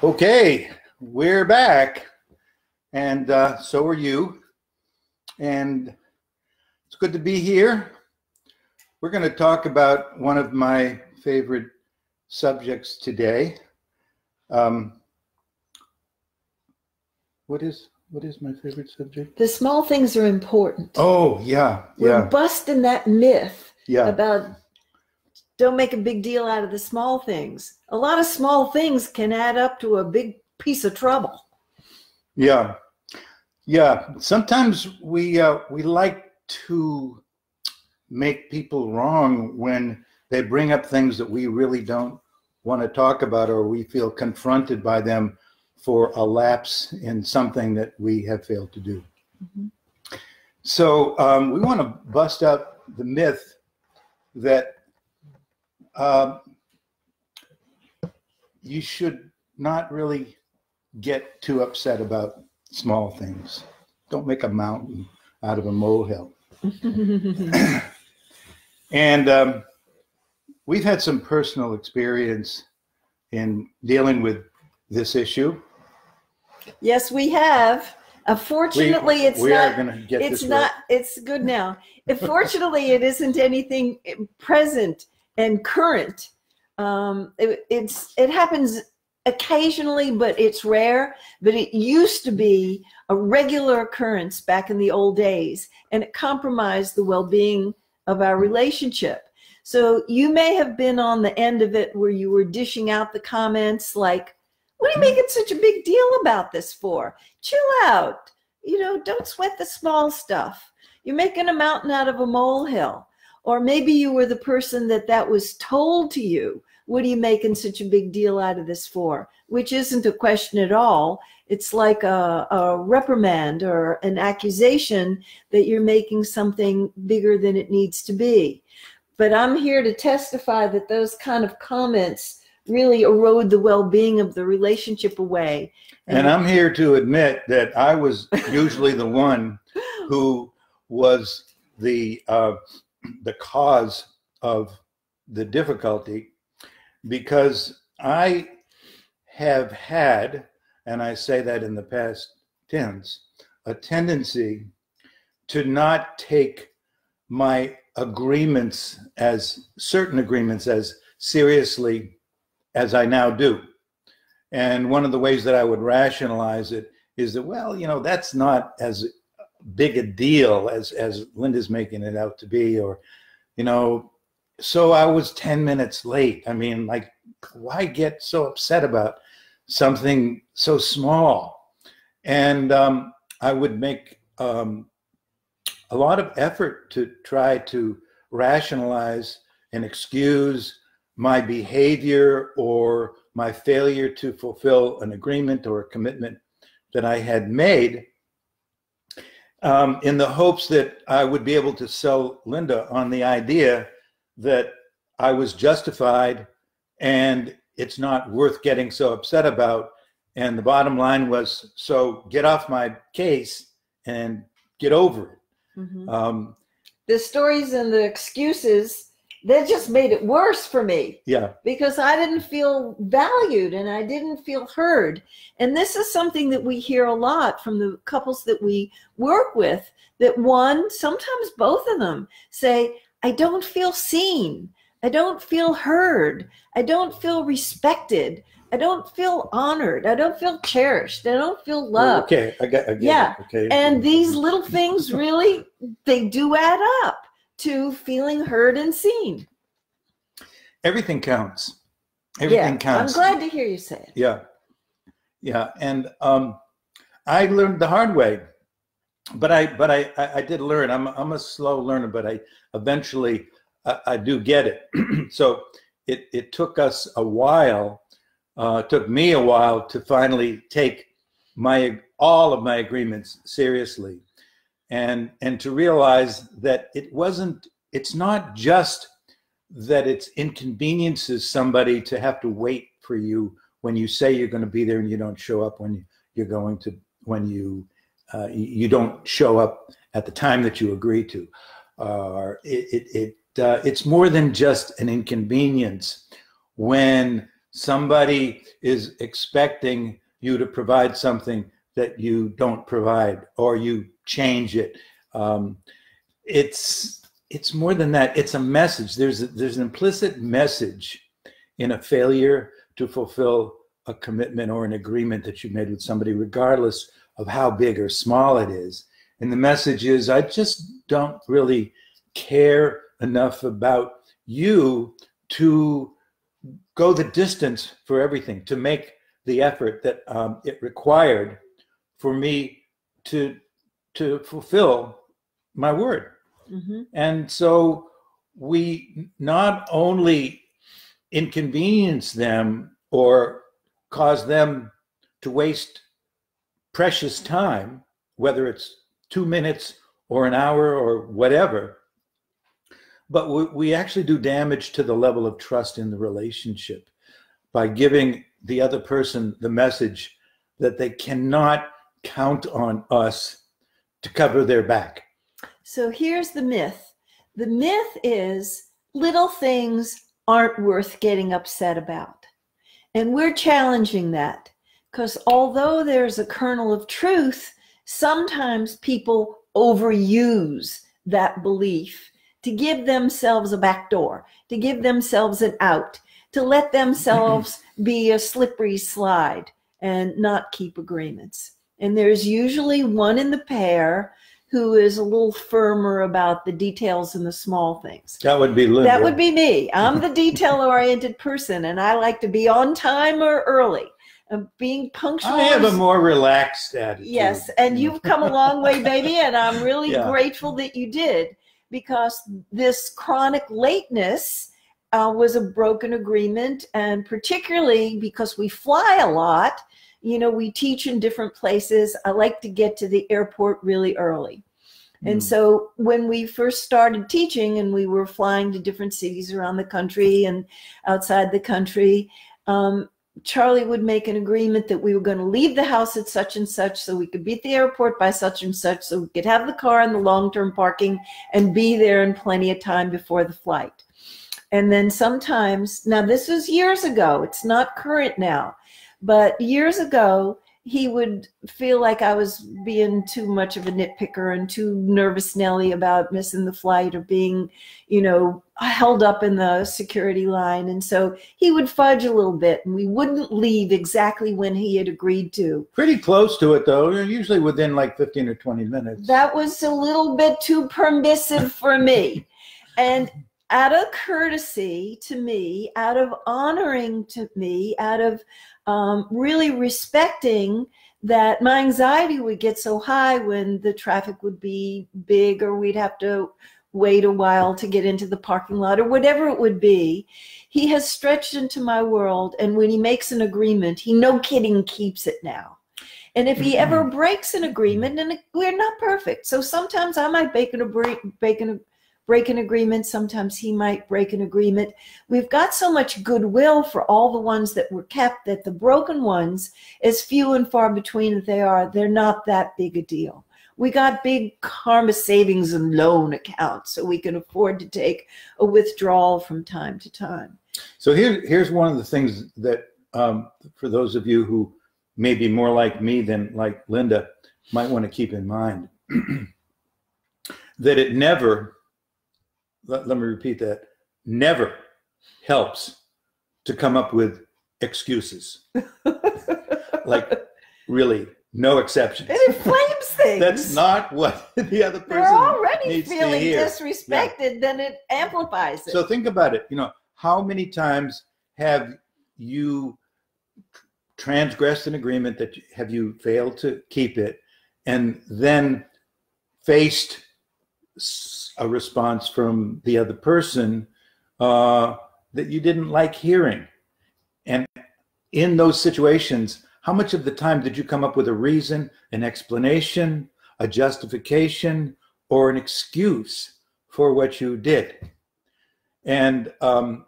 Okay, we're back, and so are you, and it's good to be here. We're going to talk about one of my favorite subjects today. What is my favorite subject? The small things are important. Oh, yeah. We're busting that myth Yeah. about don't make a big deal out of the small things. A lot of small things can add up to a big piece of trouble. Yeah. Yeah. Sometimes we like to make people wrong when they bring up things that we really don't want to talk about, or we feel confronted by them for a lapse in something that we have failed to do. Mm-hmm. So we want to bust up the myth that you should not really get too upset about small things. Don't make a mountain out of a molehill. And we've had some personal experience in dealing with this issue. Yes, we have. Fortunately, it's good now. Fortunately, it isn't anything present and current. It happens occasionally, but it's rare. But it used to be a regular occurrence back in the old days, and it compromised the well-being of our relationship. So you may have been on the end of it where you were dishing out the comments like, what are you making such a big deal about this for? Chill out. Don't sweat the small stuff. You're making a mountain out of a molehill. Or maybe you were the person that was told to you. What are you making such a big deal out of this for? Which isn't a question at all. It's like a reprimand or an accusation that you're making something bigger than it needs to be. But I'm here to testify that those kind of comments really erode the well-being of the relationship away. And I'm here to admit that I was usually the one who was the cause of the difficulty, because I have had, and I say that in the past tense, a tendency to not take my certain agreements as seriously as I now do. And one of the ways that I would rationalize it is that, well, that's not as big a deal as Linda's making it out to be, or, so I was 10 minutes late. I mean, like, why get so upset about something so small? And I would make a lot of effort to try to rationalize and excuse my behavior or my failure to fulfill an agreement or a commitment that I had made, in the hopes that I would be able to sell Linda on the idea that I was justified and it's not worth getting so upset about. And the bottom line was, so get off my case and get over it. Mm-hmm. The stories and the excuses, that just made it worse for me. Yeah. Because I didn't feel valued and I didn't feel heard. And this is something that we hear a lot from the couples that we work with, that one, sometimes both of them say, I don't feel seen. I don't feel heard. I don't feel respected. I don't feel honored. I don't feel cherished. I don't feel loved. Well, okay, I get it. Okay. And these little things really, they do add up to feeling heard and seen. Everything counts. Everything counts. I'm glad to hear you say it. Yeah. Yeah. And I learned the hard way, but I did learn. I'm a slow learner, but I eventually I do get it. So it took us a while. It took me a while to finally take all of my agreements seriously. And to realize that it's not just that it inconveniences somebody to have to wait for you when you say you're going to be there and you don't show up when you don't show up at the time that you agree to. It's more than just an inconvenience when somebody is expecting you to provide something that you don't provide, or you change it. It's more than that. It's a message. There's an implicit message in a failure to fulfill a commitment or an agreement that you made with somebody, regardless of how big or small it is. And the message is, I just don't really care enough about you to go the distance for everything, to make the effort that it required for me to fulfill my word. Mm-hmm. And so we not only inconvenience them or cause them to waste precious time, whether it's 2 minutes or an hour or whatever, but we actually do damage to the level of trust in the relationship by giving the other person the message that they cannot count on us to cover their back. So here's the myth. The myth is little things aren't worth getting upset about. And we're challenging that, because although there's a kernel of truth, sometimes people overuse that belief to give themselves a back door, to give themselves an out, to let themselves be a slippery slide and not keep agreements. And there's usually one in the pair who is a little firmer about the details and the small things. That would be Linda. That would be me. I'm the detail-oriented person, and I like to be on time or early. Being punctual. I have a more relaxed attitude. Yes, and you've come a long way, baby, and I'm really grateful that you did, because this chronic lateness was a broken agreement, and particularly because we fly a lot. You know, we teach in different places. I like to get to the airport really early. And so when we first started teaching and we were flying to different cities around the country and outside the country, Charlie would make an agreement that we were going to leave the house at such and such so we could be at the airport by such and such so we could have the car in the long-term parking and be there in plenty of time before the flight. And then sometimes, now this was years ago, it's not current now, but years ago, he would feel like I was being too much of a nitpicker and too nervous Nelly about missing the flight or being, you know, held up in the security line. And so he would fudge a little bit, and we wouldn't leave exactly when he had agreed to. Pretty close to it, though, usually within like 15 or 20 minutes. That was a little bit too permissive for me. And out of courtesy to me, out of honoring to me, out of really respecting that my anxiety would get so high when the traffic would be big, or we'd have to wait a while to get into the parking lot, or whatever it would be, he has stretched into my world. And when he makes an agreement, he no kidding keeps it now. And if he ever breaks an agreement, and we're not perfect, so sometimes I might break an agreement, sometimes he might break an agreement. We've got so much goodwill for all the ones that were kept that the broken ones, as few and far between as they are, they're not that big a deal. We got big karma savings and loan accounts, so we can afford to take a withdrawal from time to time. So here's one of the things that, for those of you who may be more like me than like Linda, might want to keep in mind. That it never, let me repeat that, never helps to come up with excuses. Like, really, no exceptions. It inflames things. That's not what the other person They're already needs feeling to hear. disrespected, then it amplifies it. So think about it. You know, how many times have you transgressed an agreement, that have you failed to keep it, and then faced a response from the other person that you didn't like hearing? And in those situations, how much of the time did you come up with a reason, an explanation, a justification, or an excuse for what you did? And one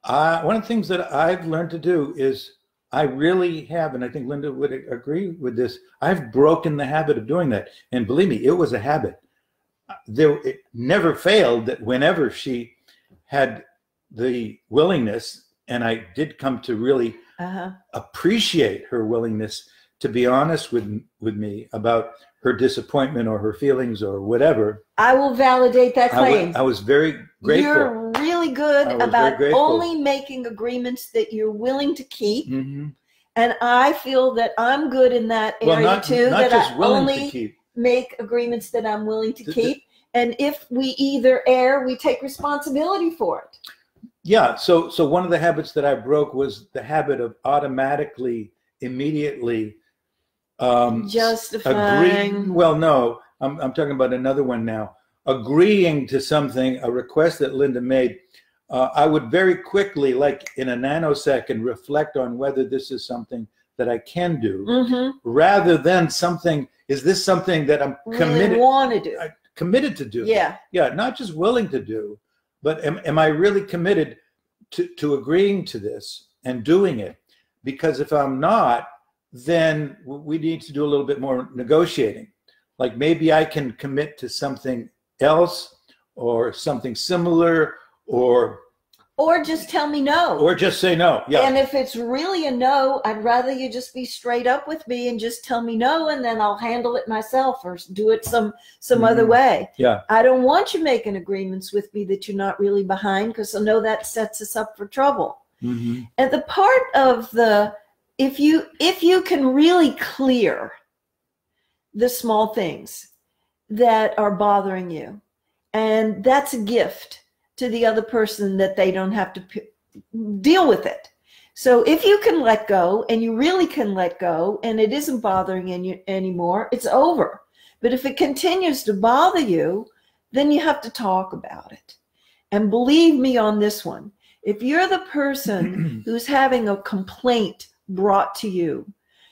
of the things that I've learned to do is, I really have, and I think Linda would agree with this, I've broken the habit of doing that. And believe me, it was a habit. It never failed that whenever she had the willingness and I did come to really appreciate her willingness to be honest with me about her disappointment or her feelings or whatever. I will validate that claim. I was very grateful. You're really good about only making agreements that you're willing to keep. Mm-hmm. And I feel that I'm good in that area too, that I only make agreements that I'm willing to keep. And if we either err, we take responsibility for it. Yeah. So one of the habits that I broke was the habit of automatically, immediately justifying. Well, no, I'm talking about another one now. Agreeing to something, a request that Linda made. I would very quickly, like in a nanosecond, reflect on whether this is something that I can do, rather than something. Is this something that I'm committed to do? Yeah, not just willing to do, but am I really committed to agreeing to this and doing it? Because if I'm not, then we need to do a little bit more negotiating. Like maybe I can commit to something else or something similar, or just tell me no. Or just say no. Yeah. And if it's really a no, I'd rather you just be straight up with me and just tell me no, and then I'll handle it myself or do it some other way. Yeah. I don't want you making agreements with me that you're not really behind, because I know that sets us up for trouble. Mm-hmm. And the part of if you can really clear the small things that are bothering you, and that's a gift to the other person, that they don't have to deal with it. So if you can let go, and you really can let go, and it isn't bothering you anymore, it's over. But if it continues to bother you, then you have to talk about it. And believe me on this one, if you're the person who's having a complaint brought to you,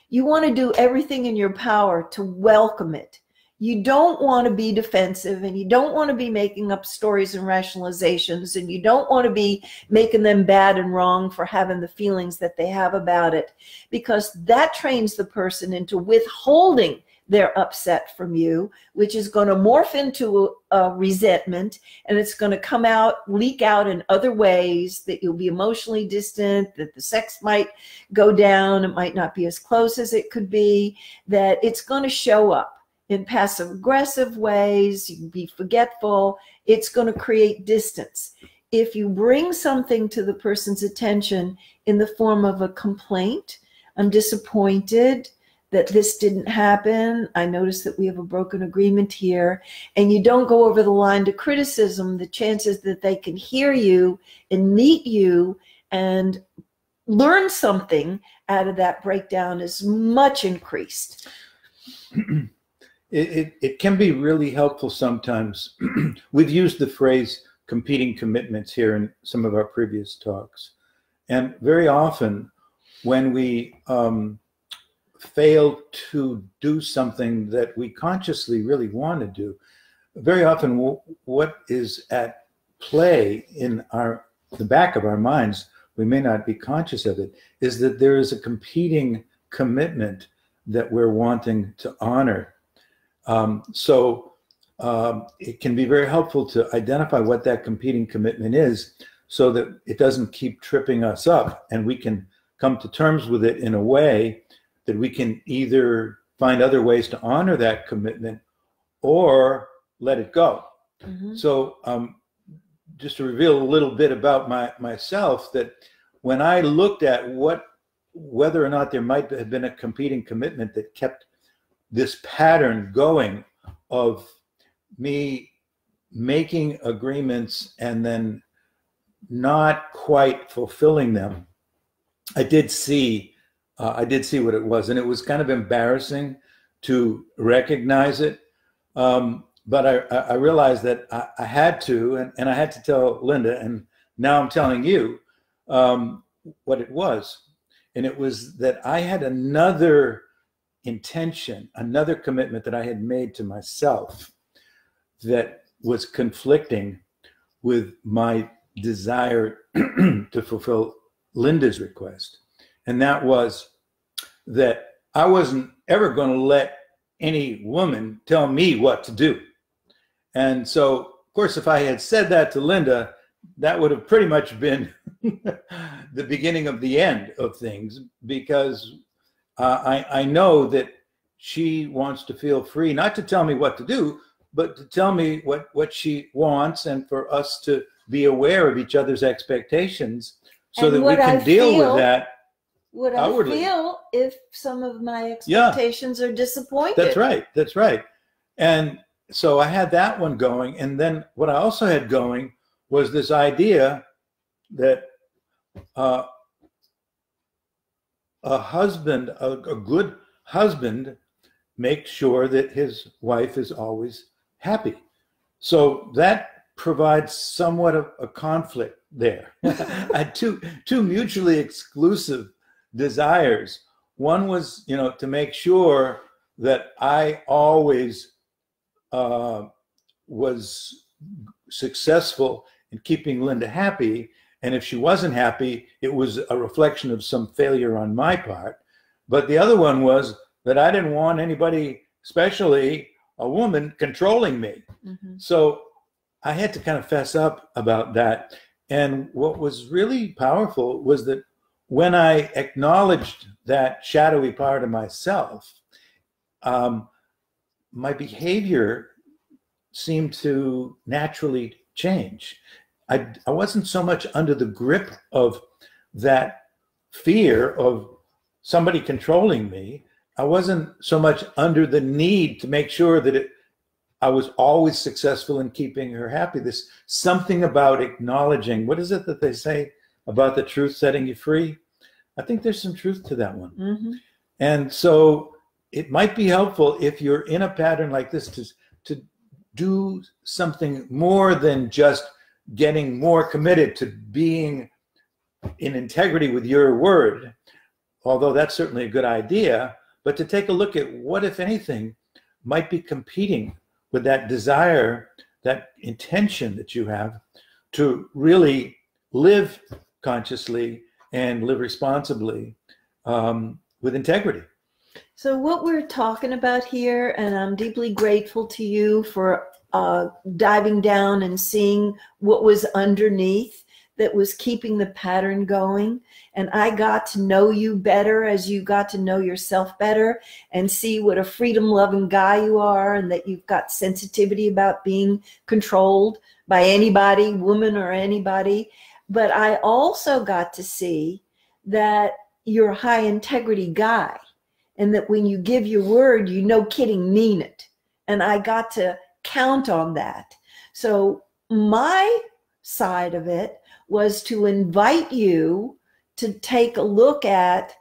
you want to do everything in your power to welcome it. You don't want to be defensive, and you don't want to be making up stories and rationalizations, and you don't want to be making them bad and wrong for having the feelings that they have about it, because that trains the person into withholding their upset from you, which is going to morph into a resentment, and it's going to come out, leak out in other ways, that you'll be emotionally distant, that the sex might go down, it might not be as close as it could be, that it's going to show up in passive aggressive ways, you can be forgetful, it's going to create distance. If you bring something to the person's attention in the form of a complaint, I'm disappointed that this didn't happen, I noticed that we have a broken agreement here, and you don't go over the line to criticism, the chances that they can hear you and meet you and learn something out of that breakdown is much increased. It can be really helpful sometimes. We've used the phrase competing commitments here in some of our previous talks. And very often when we fail to do something that we consciously really want to do, very often what is at play in the back of our minds, we may not be conscious of it, is that there is a competing commitment that we're wanting to honor. It can be very helpful to identify what that competing commitment is, so that it doesn't keep tripping us up, and we can come to terms with it in a way that we can either find other ways to honor that commitment or let it go. Mm-hmm. So just to reveal a little bit about myself, that when I looked at whether or not there might have been a competing commitment that kept this pattern going of me making agreements and then not quite fulfilling them, I did see what it was, and it was kind of embarrassing to recognize it. But I realized that I had to, and I had to tell Linda, and now I'm telling you what it was. And it was that I had another intention, another commitment that I had made to myself that was conflicting with my desire to fulfill Linda's request. And that was that I wasn't ever going to let any woman tell me what to do. And so, of course, if I had said that to Linda, that would have pretty much been the beginning of the end of things, because I know that she wants to feel free, not to tell me what to do, but to tell me what she wants, and for us to be aware of each other's expectations so that we can deal with that. What outwardly. I feel if some of my expectations are disappointed. That's right. That's right. And so I had that one going. And then what I also had going was this idea that a husband, a good husband, makes sure that his wife is always happy. So that provides somewhat of a conflict there. I had two mutually exclusive desires. One was, to make sure that I always was successful in keeping Linda happy. And if she wasn't happy, it was a reflection of some failure on my part. But the other one was that I didn't want anybody, especially a woman, controlling me. Mm-hmm. So I had to kind of fess up about that. And what was really powerful was that when I acknowledged that shadowy part of myself, my behavior seemed to naturally change. I wasn't so much under the grip of that fear of somebody controlling me. I wasn't so much under the need to make sure that I was always successful in keeping her happy. There's something about acknowledging, what is it that they say about the truth setting you free? I think there's some truth to that one. Mm-hmm. And so it might be helpful if you're in a pattern like this to do something more than just getting more committed to being in integrity with your word, although that's certainly a good idea, but to take a look at what, if anything, might be competing with that desire, that intention that you have to really live consciously and live responsibly with integrity. So what we're talking about here, and I'm deeply grateful to you for diving down and seeing what was underneath that was keeping the pattern going. And I got to know you better as you got to know yourself better and see what a freedom-loving guy you are, and that you've got sensitivity about being controlled by anybody, woman or anybody. But I also got to see that you're a high integrity guy, and that when you give your word, you no kidding mean it. And I got to count on that. So my side of it was to invite you to take a look at,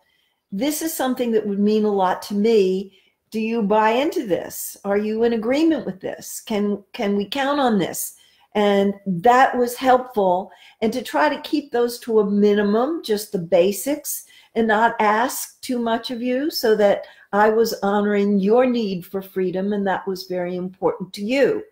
this is something that would mean a lot to me. Do you buy into this? Are you in agreement with this? Can we count on this? And that was helpful. And to try to keep those to a minimum, just the basics, and not ask too much of you, so that I was honoring your need for freedom, and that was very important to you.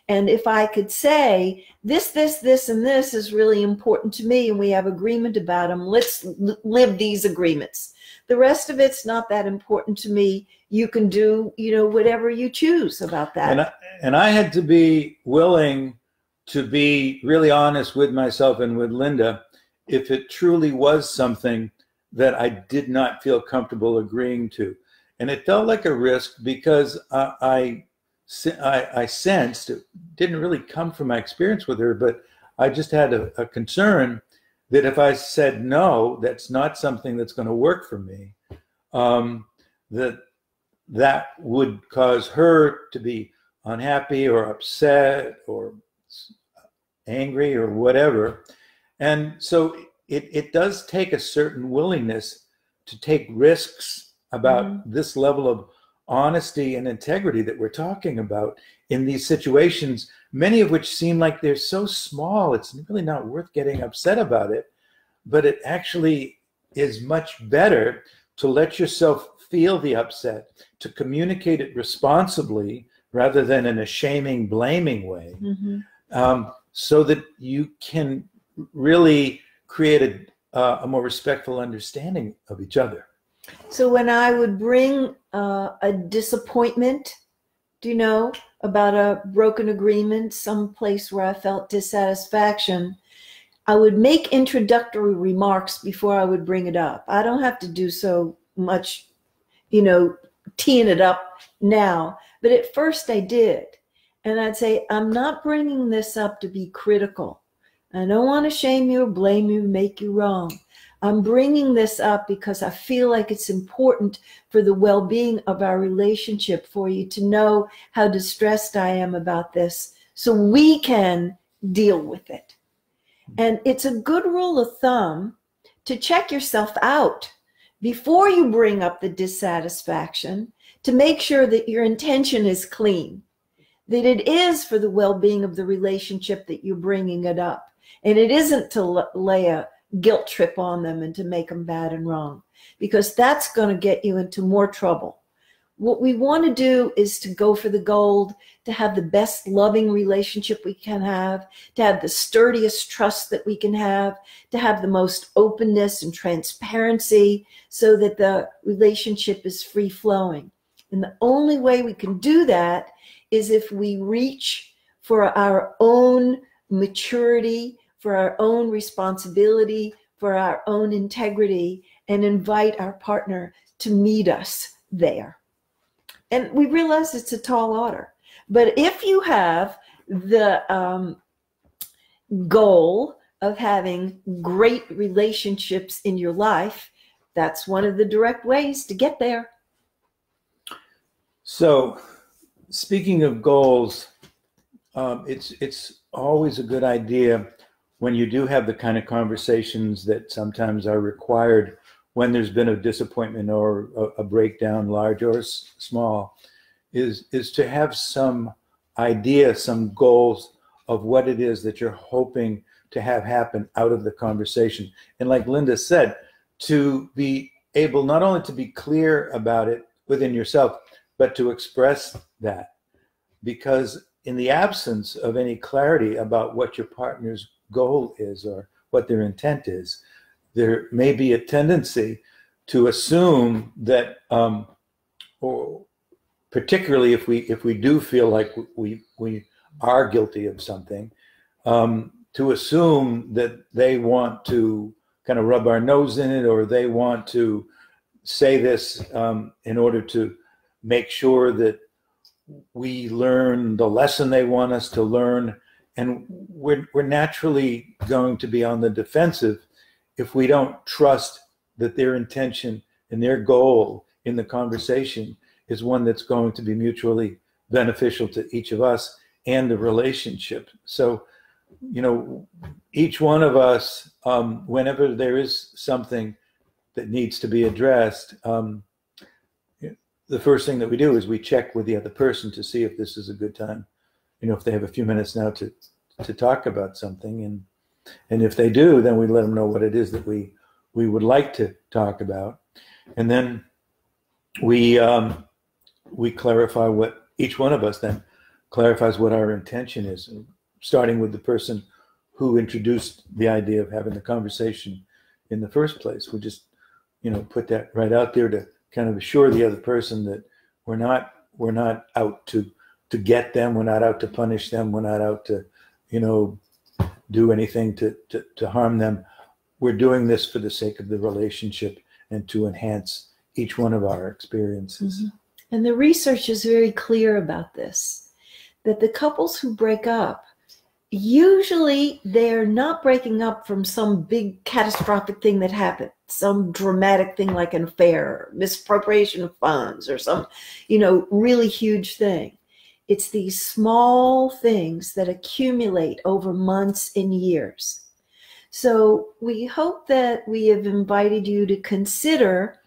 And if I could say, this, and this is really important to me, and we have agreement about them, let's live these agreements. The rest of it's not that important to me. You can do, whatever you choose about that. And I had to be willing to be really honest with myself and with Linda if it truly was something that I did not feel comfortable agreeing to. And it felt like a risk because I sensed, it didn't really come from my experience with her, but I just had a concern that if I said no, that's not something that's going to work for me, that would cause her to be unhappy or upset or angry or whatever. And so it does take a certain willingness to take risks about this level of honesty and integrity that we're talking about in these situations, many of which seem like they're so small, it's really not worth getting upset about it. But it actually is much better to let yourself feel the upset, to communicate it responsibly rather than in a shaming, blaming way, so that you can really create a more respectful understanding of each other. So when I would bring a disappointment, about a broken agreement, some place where I felt dissatisfaction, I would make introductory remarks before I would bring it up. I don't have to do so much, teeing it up now. But at first I did. And I'd say, I'm not bringing this up to be critical. I don't want to shame you or blame you, make you wrong. I'm bringing this up because I feel like it's important for the well-being of our relationship, for you to know how distressed I am about this so we can deal with it. And it's a good rule of thumb to check yourself out before you bring up the dissatisfaction, to make sure that your intention is clean, that it is for the well-being of the relationship that you're bringing it up. And it isn't to lay a guilt trip on them and to make them bad and wrong, because that's going to get you into more trouble. What we want to do is to go for the gold, to have the best loving relationship we can have, to have the sturdiest trust that we can have, to have the most openness and transparency so that the relationship is free flowing. And the only way we can do that is if we reach for our own maturity, for our own responsibility, for our own integrity, and invite our partner to meet us there. And we realize it's a tall order. But if you have the goal of having great relationships in your life, that's one of the direct ways to get there. So, speaking of goals, it's always a good idea when you do have the kind of conversations that sometimes are required when there's been a disappointment or a breakdown, large or small, is to have some idea, some goals of what it is that you're hoping to have happen out of the conversation. And like Linda said, to be able not only to be clear about it within yourself, but to express that. Because in the absence of any clarity about what your partner's goal is or what their intent is, there may be a tendency to assume that, or particularly if we do feel like we are guilty of something, to assume that they want to kind of rub our nose in it, or they want to say this in order to make sure that we learn the lesson they want us to learn. And we're naturally going to be on the defensive if we don't trust that their intention and their goal in the conversation is one that's going to be mutually beneficial to each of us and the relationship. So, each one of us, whenever there is something that needs to be addressed, the first thing that we do is we check with the other person to see if this is a good time, if they have a few minutes now to talk about something. And if they do, then we let them know what it is that we would like to talk about. And then we clarify what each one of us then clarifies what our intention is, starting with the person who introduced the idea of having the conversation in the first place. We just, put that right out there to kind of assure the other person that we're not out to get them. We're not out to punish them. We're not out to, do anything to harm them. We're doing this for the sake of the relationship and to enhance each one of our experiences. Mm-hmm. And the research is very clear about this, that the couples who break up, usually they're not breaking up from some big catastrophic thing that happened, some dramatic thing like an affair, misappropriation of funds, or some, really huge thing. It's these small things that accumulate over months and years. So we hope that we have invited you to consider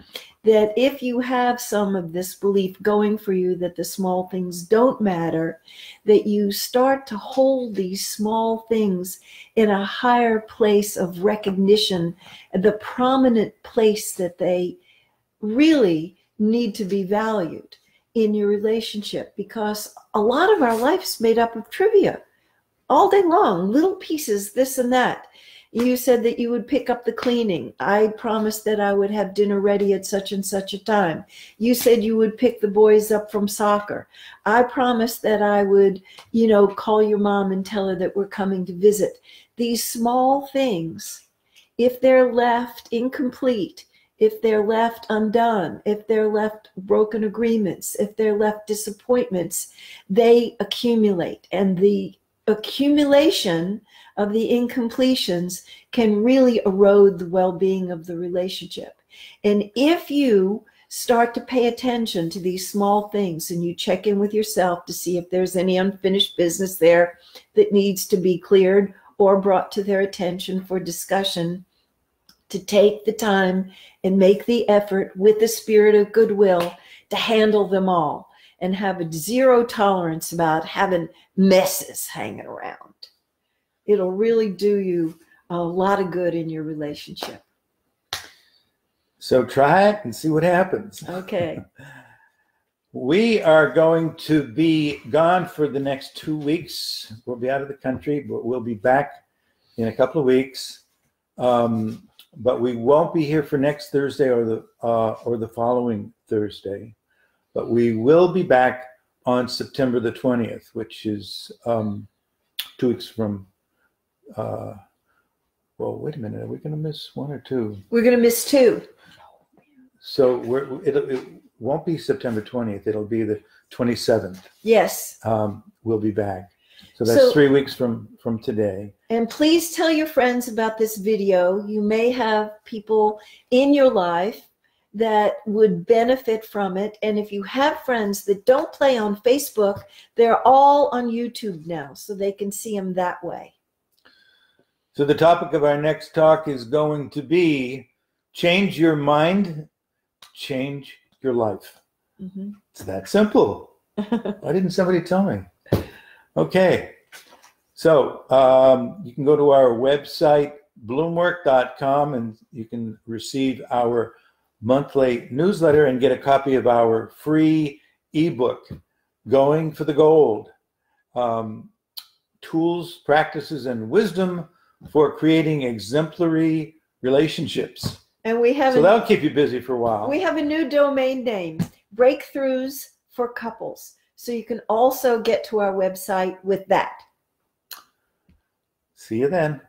that if you have some of this belief going for you that the small things don't matter, that you start to hold these small things in a higher place of recognition, the prominent place that they really need to be valued in your relationship, because a lot of our life is made up of trivia all day long, little pieces, this and that. You said that you would pick up the cleaning. I promised that I would have dinner ready at such and such a time. You said you would pick the boys up from soccer. I promised that I would, call your mom and tell her that we're coming to visit. these small things, if they're left incomplete, if they're left undone, if they're left broken agreements, if they're left disappointments, they accumulate. And the accumulation of the incompletions can really erode the well-being of the relationship. And if you start to pay attention to these small things and you check in with yourself to see if there's any unfinished business there that needs to be cleared or brought to their attention for discussion, to take the time and make the effort with the spirit of goodwill to handle them all and have a zero tolerance about having messes hanging around. It'll really do you a lot of good in your relationship. So try it and see what happens. Okay. We are going to be gone for the next 2 weeks. We'll be out of the country, but we'll be back in a couple of weeks. But we won't be here for next Thursday or the following Thursday. But we will be back on September the 20th, which is 2 weeks from. Well, wait a minute. Are we going to miss one or two? We're going to miss two. So it won't be September 20th. It'll be the 27th. Yes. We'll be back. So that's 3 weeks from today. And please tell your friends about this video. You may have people in your life that would benefit from it. And if you have friends that don't play on Facebook, they're all on YouTube now, so they can see them that way. So the topic of our next talk is going to be change your mind, change your life. Mm-hmm. It's that simple. Why didn't somebody tell me? Okay. So you can go to our website, bloomwork.com, and you can receive our monthly newsletter and get a copy of our free ebook, Going for the Gold, Tools, Practices, and Wisdom for Creating Exemplary Relationships. And we have that'll keep you busy for a while. We have a new domain name, Breakthroughs for Couples. So you can also get to our website with that. See you then.